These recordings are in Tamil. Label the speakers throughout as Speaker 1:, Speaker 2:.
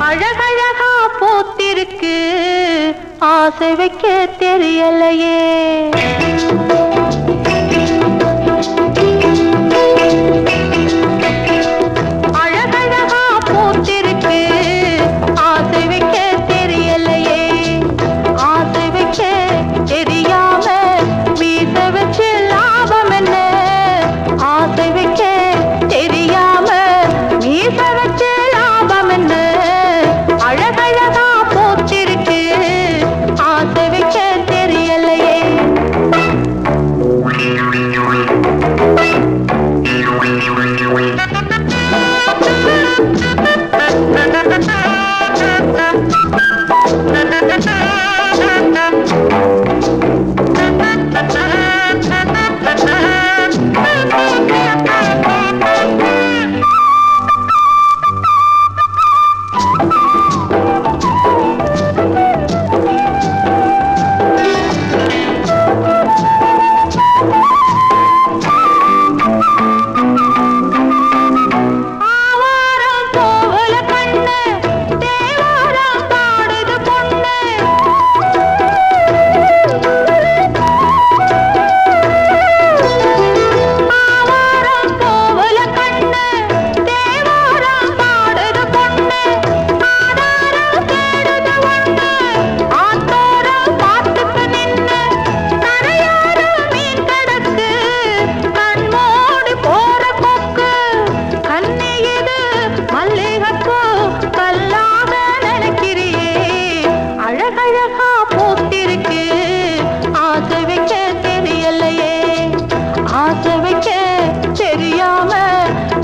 Speaker 1: அழகழகா பூத்திருக்கு ஆசை வைக்க தெரியலையே. அழகழகா பூத்திருக்கு ஆசை வைக்க தெரியலையே. ஆசை வைக்க தெரியாம வீச வச்சு லாபம் என்ன? ஆசை வைக்க தெரியாம வீச வச்சு லாபம் என்ன? அழகழகா பூத்திருக்கு ஆசை வைக்க தெரியலையே. அழகழகா பூத்திருக்கு ஆசை வைக்க தெரியலையே. ஆசை வைக்க தெரியாம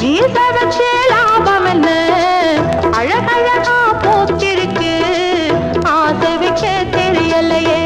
Speaker 1: வீச வச்சு லாபம் என்ன? அழகழகா பூத்திருக்கு ஆசை வைக்க தெரியலையே.